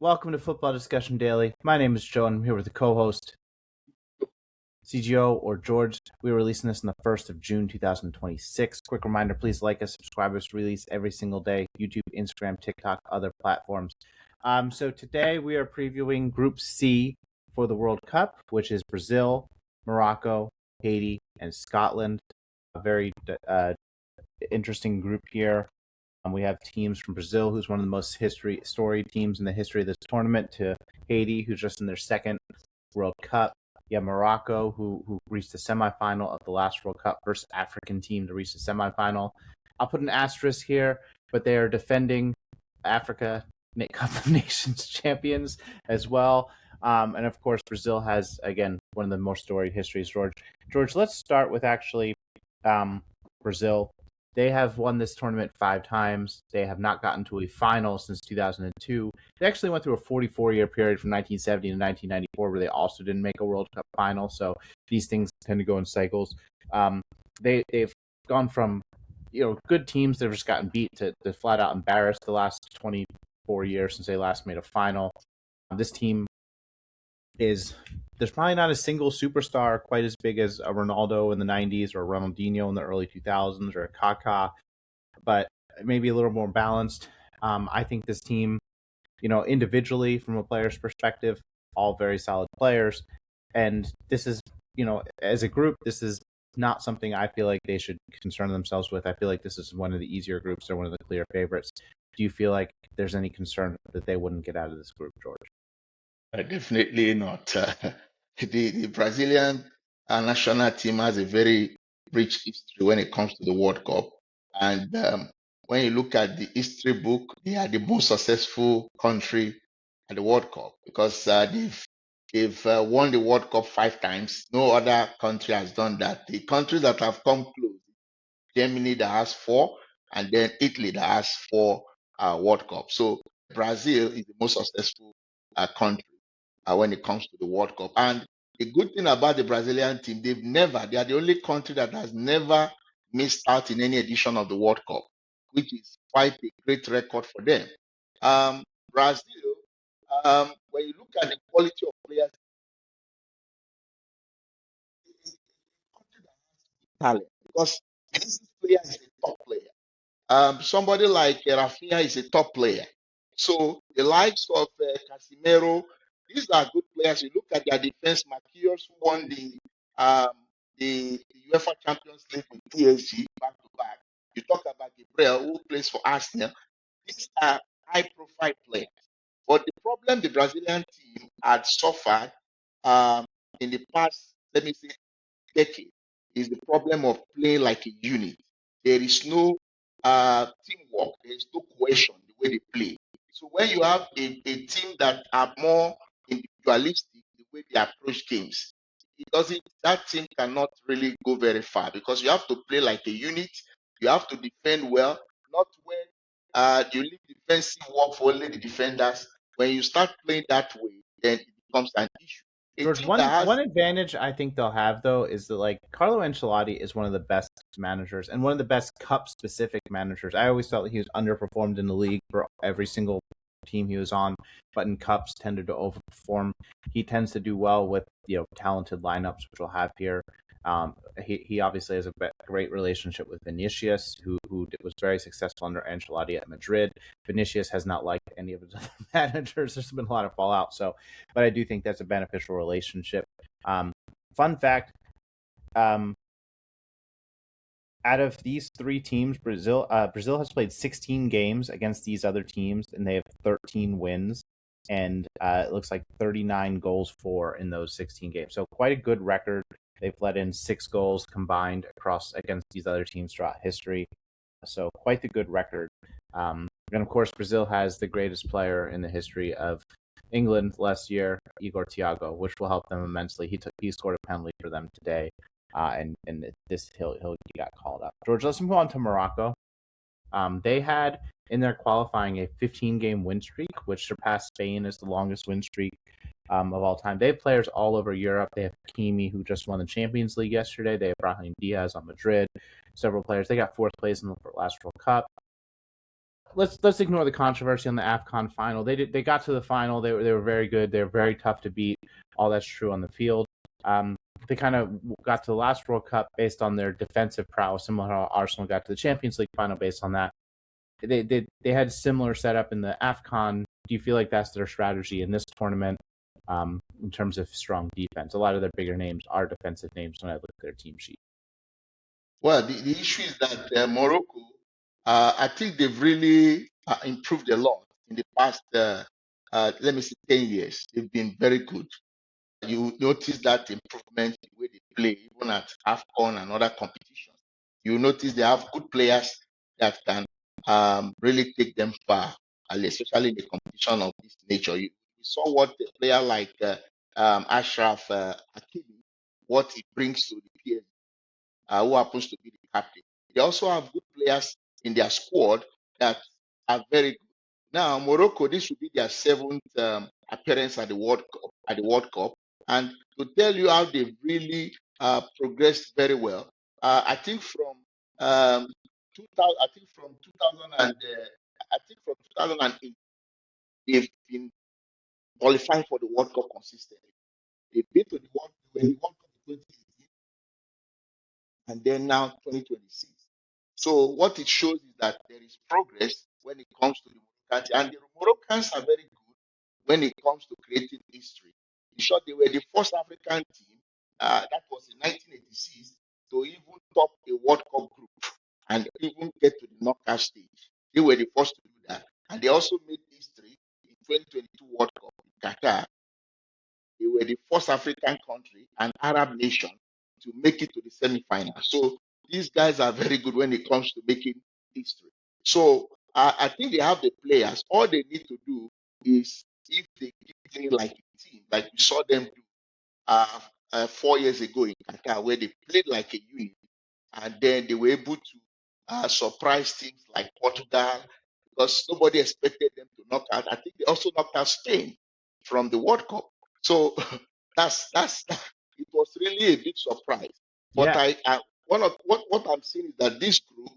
Welcome to Football Discussion Daily. My name is Joe, and I'm here with the co-host, CGO or George. We're releasing this on the 1st of June, 2026. Quick reminder, please like us, subscribe us, release every single day, YouTube, Instagram, TikTok, other platforms. So today we are previewing Group C for the World Cup, which is Brazil, Morocco, Haiti, and Scotland. A very interesting group here. We have teams from Brazil, who's one of the most storied teams in the history of this tournament, to Haiti, who's just in their second World Cup. You have Morocco, who reached the semifinal of the last World Cup, first African team to reach the semifinal. I'll put an asterisk here, but they are defending Africa Cup of Nations champions as well. And of course, Brazil has, again, one of the most storied histories. George, let's start with actually Brazil. They have won this tournament 5 times. They have not gotten to a final since 2002. They actually went through a 44-year period from 1970 to 1994 where they also didn't make a World Cup final. So these things tend to go in cycles. They've gone from good teams that have just gotten beat to flat out embarrassed the last 24 years since they last made a final. This team there's probably not a single superstar quite as big as a Ronaldo in the 90s or a Ronaldinho in the early 2000s or a Kaká, but maybe a little more balanced. I think this team, individually from a player's perspective, all very solid players. And this is, as a group, this is not something I feel like they should concern themselves with. I feel like this is one of the easier groups. They're one of the clear favorites. Do you feel like there's any concern that they wouldn't get out of this group, George? Definitely not. The Brazilian national team has a very rich history when it comes to the World Cup. And when you look at the history book, they are the most successful country at the World Cup because they've won the World Cup 5 times. No other country has done that. The countries that have come close, Germany that has 4, and then Italy that has 4 World Cups. So Brazil is the most successful country when it comes to the World Cup. And the good thing about the Brazilian team, they are the only country that has never missed out in any edition of the World Cup, which is quite a great record for them. Brazil, when you look at the quality of players, talent, because this player is a top player. Somebody like Rafinha is a top player. So the likes of Casemiro, these are good players. You look at their defense, Marquinhos, who won the UEFA Champions League with PSG back to back. You talk about Gabriel, who plays for Arsenal. These are high-profile players. But the problem the Brazilian team had suffered in the past, let me say, decade, is the problem of playing like a unit. There is no teamwork. There is no cohesion the way they play. So when you have a team that are more individualistic the way they approach games, that team cannot really go very far because you have to play like a unit. You have to defend well, not when you leave defensive work for only the defenders. When you start playing that way, then it becomes an issue. George, one advantage I think they'll have though is that Carlo Ancelotti is one of the best managers and one of the best cup specific managers. I always felt he was underperformed in the league for every single team he was on, but in cups tended to overperform. He tends to do well with talented lineups, which we'll have here. He obviously has a great relationship with Vinicius, who was very successful under Ancelotti at Madrid. Vinicius has not liked any of his other managers. There's been a lot of fallout. But I do think that's a beneficial relationship. Fun fact: out of these 3 teams, Brazil has played 16 games against these other teams, and they have 13 wins. And it looks like 39 goals for in those 16 games. So quite a good record. They've let in 6 goals combined against these other teams throughout history. So quite the good record. And of course, Brazil has the greatest player in the history of England last year, Igor Thiago, which will help them immensely. He scored a penalty for them today, and he got called up. George, let's move on to Morocco. They had in their qualifying a 15-game win streak, which surpassed Spain as the longest win streak of all time. They have players all over Europe. They have Hakimi, who just won the Champions League yesterday. They have Brahim Diaz on Madrid. Several players. They got 4th place in the last World Cup. let's ignore the controversy on the AFCON final. They got to the final. They were very good. They were very tough to beat. All that's true on the field. Um, they kind of got to the last World Cup based on their defensive prowess, similar to how Arsenal got to the Champions League final based on that. They had a similar setup in the AFCON. Do you feel like that's their strategy in this tournament in terms of strong defense? A lot of their bigger names are defensive names when I look at their team sheet. Well, the issue is that Morocco, I think they've really improved a lot in the past, let me say, 10 years. They've been very good. You notice that improvement in the way they play, even at AFCON and other competitions. You notice they have good players that can really take them far, and especially in the competition of this nature. You saw what a player like Ashraf Hakimi, what he brings to the PSG, who happens to be the captain. They also have good players in their squad that are very good. Now, Morocco, this will be their seventh appearance at the World Cup. And to tell you how they've really progressed very well, I think from 2000, I think from 2000 and I think from 2008, they've been qualifying for the World Cup consistently. They've been to the World Cup in 2018 and then now 2026. So what it shows is that there is progress when it comes to the Moroccans, and the Moroccans are very good when it comes to creating history. In short, they were the first African team that was in 1986 to even top a World Cup group and even get to the knockout stage. They were the first to do that, and they also made history in 2022 World Cup in Qatar. They were the first African country, an Arab nation, to make it to the semi-final. So these guys are very good when it comes to making history. So I think they have the players. All they need to do is, if they keep playing like a team, like we saw them do 4 years ago in Qatar, where they played like a unit, and then they were able to surprise teams like Portugal, because nobody expected them to knock out. I think they also knocked out Spain from the World Cup. So that's it was really a big surprise. But Yeah, what I'm seeing is that this group,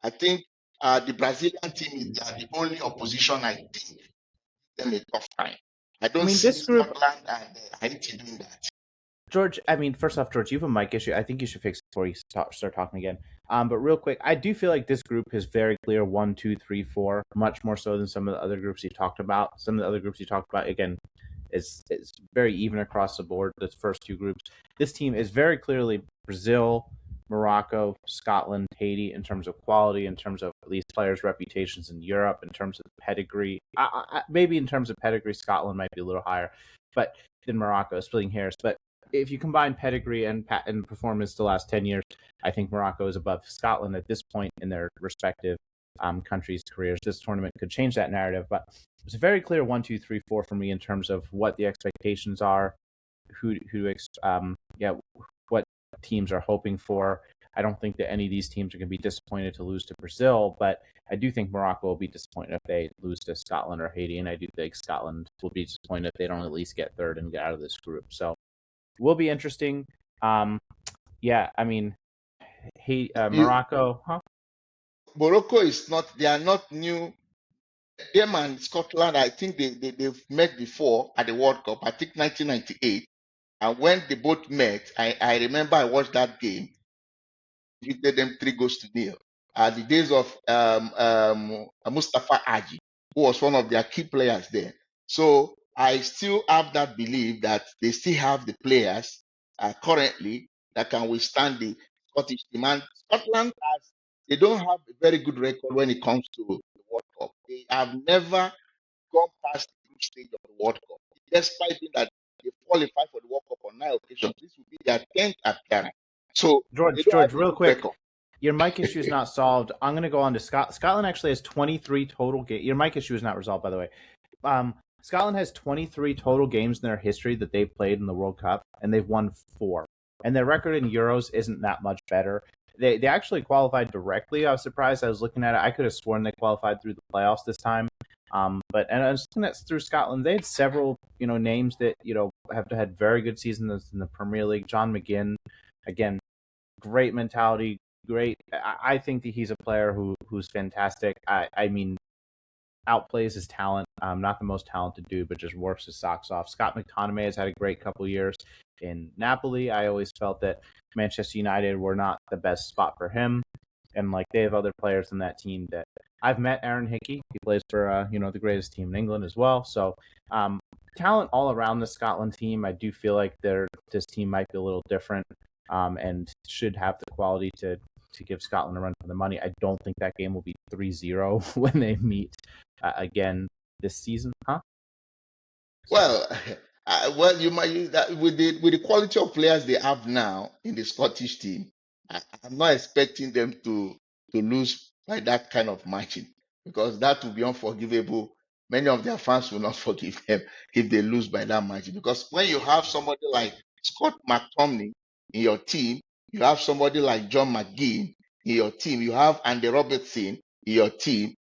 I think the Brazilian team is the only opposition I think give them a tough time. I I don't mean see this group, Scotland and Haiti doing that. George. I mean, first off, George, you have a mic issue. I think you should fix it before you start talking again. But real quick, I do feel like this group is very clear: 1, 2, 3, 4, much more so than some of the other groups you talked about. Some of the other groups you talked about, again, is very even across the board. The first two groups, this team is very clearly Brazil, Morocco, Scotland, Haiti in terms of quality, in terms of at least players' reputations in Europe, in terms of pedigree. Maybe in terms of pedigree, Scotland might be a little higher, but than Morocco, splitting hairs. But if you combine pedigree and performance the last 10 years, I think Morocco is above Scotland at this point in their respective countries' careers. This tournament could change that narrative, but it's a very clear 1, 2, 3, 4 for me in terms of what the expectations are, what teams are hoping for. I don't think that any of these teams are going to be disappointed to lose to Brazil, but I do think Morocco will be disappointed if they lose to Scotland or Haiti, and I do think Scotland will be disappointed if they don't at least get third and get out of this group. So it will be interesting. Yeah, I mean, Morocco, huh? Morocco is not, they are not new. Them and Scotland, I think they've met before at the World Cup, I think 1998. And when they both met, I remember I watched that game, defeated them 3 goals to nil. The days of Mustafa Aji, who was one of their key players there. So I still have that belief that they still have the players currently that can withstand the Scottish demand. Scotland has, they don't have a very good record when it comes to the World Cup. They have never gone past the group stage of the World Cup, despite being that they qualified for the World Cup on 9 occasions. This will be their 10th appearance. So they don't George, have a real good quick, record. your mic issue is not solved. I'm going to go on to Scotland. Actually has 23 total games. Your mic issue is not resolved, by the way. Scotland has 23 total games in their history that they've played in the World Cup, and they've won 4. And their record in Euros isn't that much better. They actually qualified directly. I was surprised. I was looking at it. I could have sworn they qualified through the playoffs this time. But I was looking at through Scotland. They had several names that have had very good seasons in the Premier League. John McGinn, again, great mentality, great. I think that he's a player who's fantastic. I mean, outplays his talent. Not the most talented dude, but just works his socks off. Scott McTominay has had a great couple years in Napoli. I always felt that Manchester United were not the best spot for him, and like they have other players in that team that I've met. Aaron Hickey, he plays for the greatest team in England as well. So talent all around the Scotland team. I do feel like this team might be a little different, and should have the quality to give Scotland a run for the money. I don't think that game will be 3-0 when they meet again this season, huh? Well, well, you might use that with the quality of players they have now in the Scottish team. I'm not expecting them to lose by that kind of margin because that would be unforgivable. Many of their fans will not forgive them if they lose by that margin. Because when you have somebody like Scott McTominay in your team, you have somebody like John McGinn in your team, you have Andy Robertson in your team,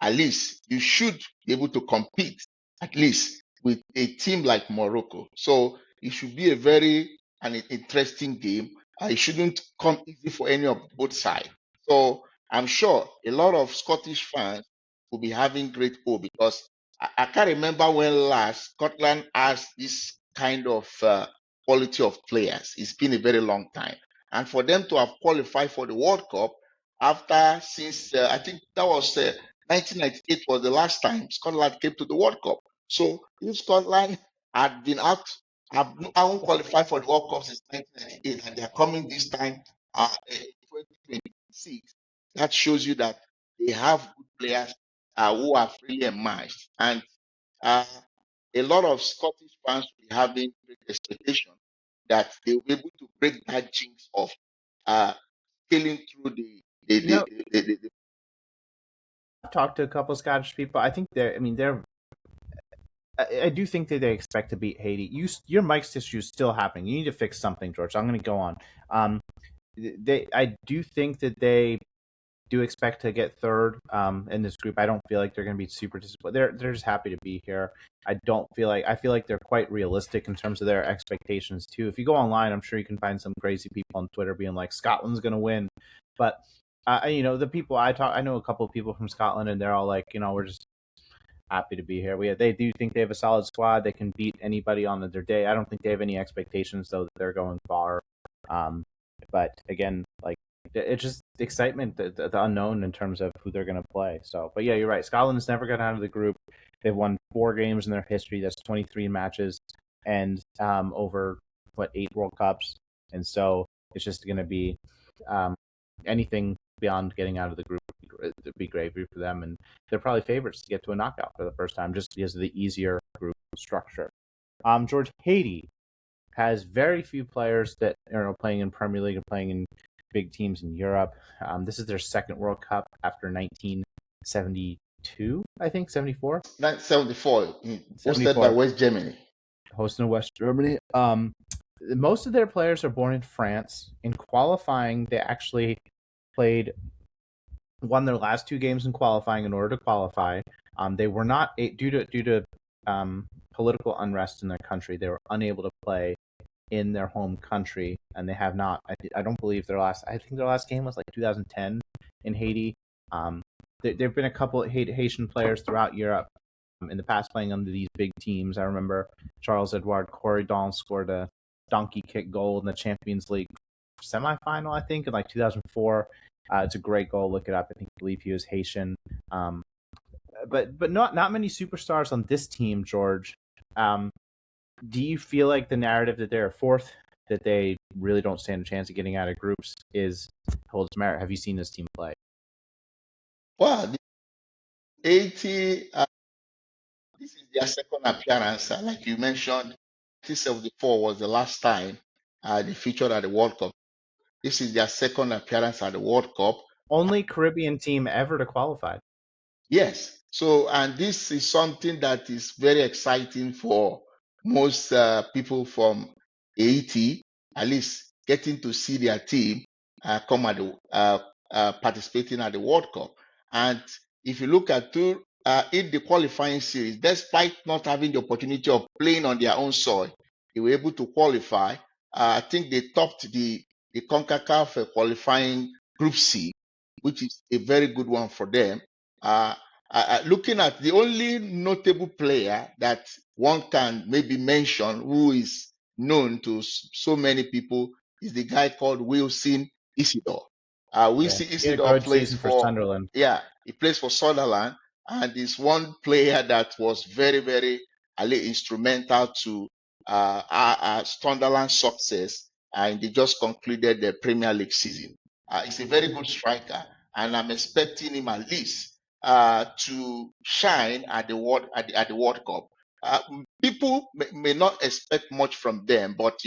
at least you should be able to compete at least with a team like Morocco. So it should be a very an interesting game. It shouldn't come easy for any of both sides. So I'm sure a lot of Scottish fans will be having great hope because I can't remember when last Scotland has this kind of quality of players. It's been a very long time. And for them to have qualified for the World Cup after since I think that was 1998 was the last time Scotland came to the World Cup. So if Scotland had been out, haven't qualified for the World Cup since 1998, and they are coming this time in 2026, that shows you that they have good players who have really emerged. And uh, a lot of Scottish fans will be having great expectation that they will be able to break that jinx of uh, scaling through You know, I've talked to a couple of Scottish people. I think they're. I do think that they expect to beat Haiti. Your mic's issue is still happening. You need to fix something, George. I'm going to go on. Um, I do think that they do expect to get third in this group. I don't feel like they're going to be super disappointed. They're just happy to be here. I feel like they're quite realistic in terms of their expectations too. If you go online, I'm sure you can find some crazy people on Twitter being like Scotland's going to win, but the people I know a couple of people from Scotland, and they're all like, we're just happy to be here. They do think they have a solid squad. They can beat anybody on their day. I don't think they have any expectations though that they're going far. But again, like it's just excitement, the unknown in terms of who they're going to play. So, but yeah, you're right. Scotland's never got out of the group. They've won 4 games in their history. That's 23 matches, and over 8 World Cups. And so it's just going to be anything beyond getting out of the group would be gravy for them, and they're probably favorites to get to a knockout for the first time just because of the easier group structure. George, Haiti has very few players that are playing in Premier League or playing in big teams in Europe. This is their second World Cup after 1972, I think, 74? 1974, hosted by 74, West Germany. hosted in West Germany. Most of their players are born in France. In qualifying, they actually won their last 2 games in qualifying in order to qualify. They were not due to political unrest in their country. They were unable to play in their home country, and they have not. I don't believe their last. I think their last game was like 2010 in Haiti. There have been a couple of Haitian players throughout Europe in the past playing under these big teams. I remember Charles Edouard Corridon scored a donkey kick goal in the Champions League semifinal, I think, in like 2004. It's a great goal. Look it up. I believe he was Haitian. But not many superstars on this team, George. Do you feel like the narrative that they're fourth, that they really don't stand a chance of getting out of groups, holds merit? Have you seen this team play? Well, the 80, this is their second appearance. Like you mentioned, 1974 was the last time they featured at the World Cup. This is their second appearance at the World Cup. Only Caribbean team ever to qualify. Yes. So, and this is something that is very exciting for most people from Haiti, at least getting to see their team come at the participating at the World Cup. And if you look at in the qualifying series, despite not having the opportunity of playing on their own soil, they were able to qualify. I think they topped the CONCACAF qualifying Group C, which is a very good one for them. Looking at the only notable player that one can maybe mention who is known to so many people is the guy called Wilson Isidore. Yeah, Wilson he had a Isidore good plays season for for, Sunderland. yeah, he plays for Sunderland and is one player that was very, very instrumental to Sunderland's success, and they just concluded the Premier League season. He's a very good striker, and I'm expecting him at least to shine at the World Cup. Uh, People may not expect much from them, but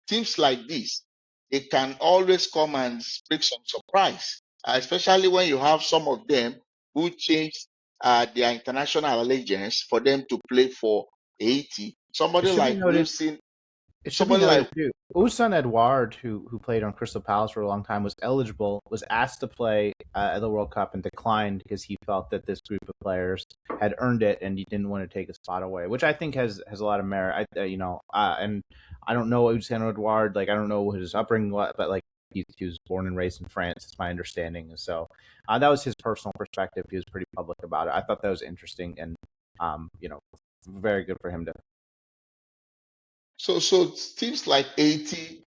teams like this, they can always come and bring some surprise, especially when you have some of them who changed their international allegiance for them to play for Haiti. It Somebody should be like noted. Wilson, It should be somebody noted like too. Ousmane Edouard, who played on Crystal Palace for a long time, was eligible, was asked to play at the World Cup and declined because he felt that this group of players had earned it and he didn't want to take a spot away, which I think has a lot of merit. And I don't know Ousmane Edouard, like I don't know his upbringing, but like he was born and raised in France, is my understanding. So that was his personal perspective. He was pretty public about it. I thought that was interesting and very good for him to. so teams like Haiti,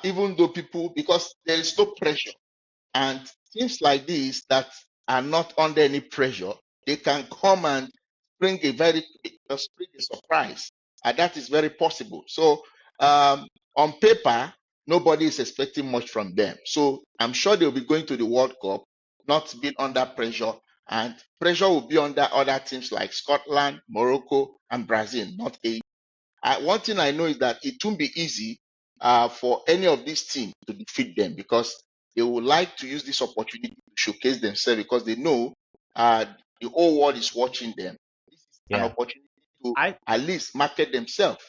even though people, because there is no pressure. And things like this that are not under any pressure, they can come and just bring a surprise. And that is very possible. So on paper, nobody is expecting much from them. So I'm sure they'll be going to the World Cup, not being under pressure. And pressure will be under other teams like Scotland, Morocco, and Brazil, not Haiti. One thing I know is that it won't be easy for any of these teams to defeat them because they would like to use this opportunity to showcase themselves because they know uh, the whole world is watching them. This is an Yeah. opportunity to I at least market themselves.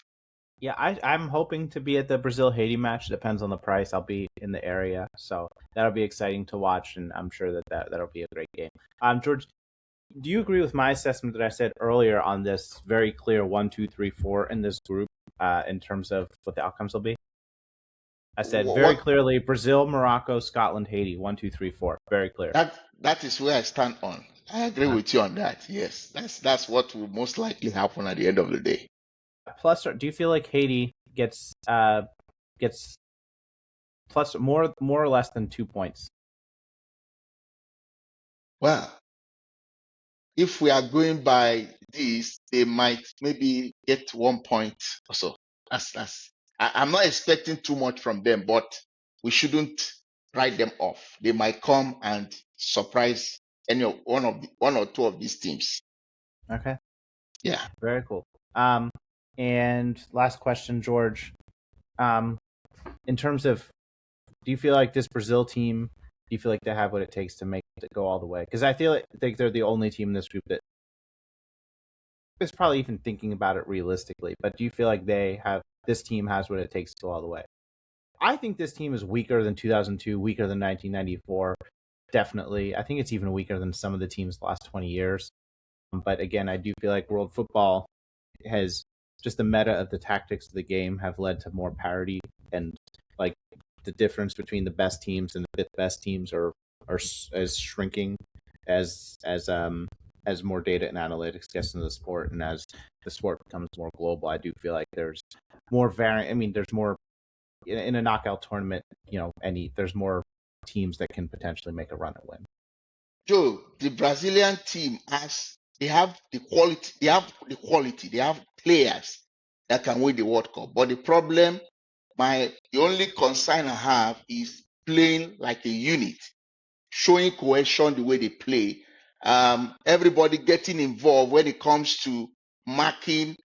Yeah, I'm hoping to be at the Brazil Haiti match. Depends on the price. I'll be in the area, so that'll be exciting to watch, and I'm sure that'll be a great game. George, do you agree with my assessment that I said earlier on this very clear 1, 2, 3, 4 in this group in terms of what the outcomes will be? I said very What clearly Brazil, Morocco, Scotland, Haiti. 1, 2, 3, 4. Very clear. that is where I stand on. I agree Uh, with you on that. Yes, that's what will most likely happen at the end of the day. Plus, do you feel like Haiti gets plus more or less than 2 points? Well, if we are going by this, they might maybe get 1 point or so. I'm not expecting too much from them, but we shouldn't write them off. They might come and surprise one or two of these teams. Okay. Yeah. Very cool. And last question, George. In terms of, do you feel like this Brazil team? Do you feel like they have what it takes to make it go all the way? Because I think they're the only team in this group that is probably even thinking about it realistically. But do you feel like this team has what it takes to go all the way? I think this team is weaker than 2002, weaker than 1994. Definitely, I think it's even weaker than some of the teams the last 20 years. But again, I do feel like world football has just the meta of the tactics of the game have led to more parity, and like the difference between the best teams and the fifth best teams are as shrinking as more data and analytics gets into the sport, and as the sport becomes more global. I do feel like there's more variant. I mean, there's more in a knockout tournament. There's more teams that can potentially make a run and win. Joe, the Brazilian team they have the quality, they have players that can win the World Cup. But the problem, the only concern I have is playing like a unit, showing cohesion the way they play. Everybody getting involved when it comes to marking,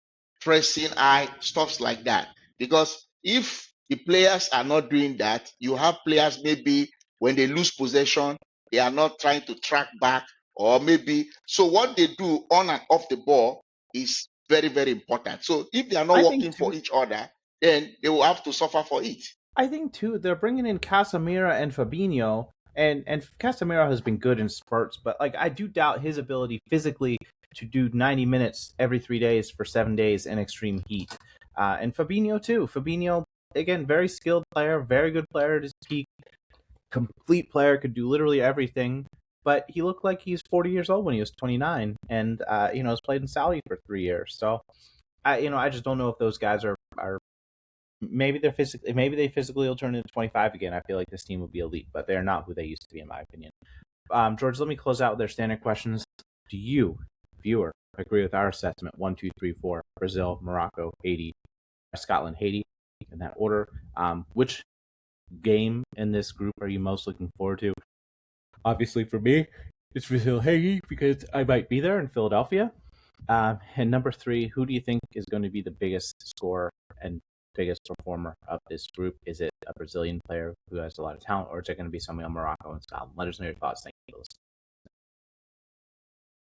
pressing high, stuffs like that. Because if the players are not doing that, you have players maybe when they lose possession, they are not trying to track back, or maybe so what they do on and off the ball is very, very important. So if they are not I think working too. for each other, then they will have to suffer for it. I think too they're bringing in Casemiro and Fabinho, and Casemiro has been good in spurts, but like I do doubt his ability physically to do 90 minutes every 3 days for 7 days in extreme heat. And Fabinho too. Fabinho again, very skilled player, very good player at his peak, complete player, could do literally everything. but he looked like he's 40 years old when he was 29, and has played in Saudi for 3 years. So I just don't know if those guys are maybe they physically will turn into 25 again. I feel like this team will be elite, but they're not who they used to be, in my opinion. George, let me close out with their standard questions. Do you, viewer, agree with our assessment? 1, 2, 3, 4: Brazil, Morocco, Haiti, Scotland, Haiti, in that order. Which game in this group are you most looking forward to? Obviously, for me, it's Brazil, Haiti, because I might be there in Philadelphia. And number 3, who do you think is going to be the biggest scorer and biggest performer of this group? Is it a Brazilian player who has a lot of talent, or is it going to be somebody on Morocco and Scotland? Let us know your thoughts. Thank you.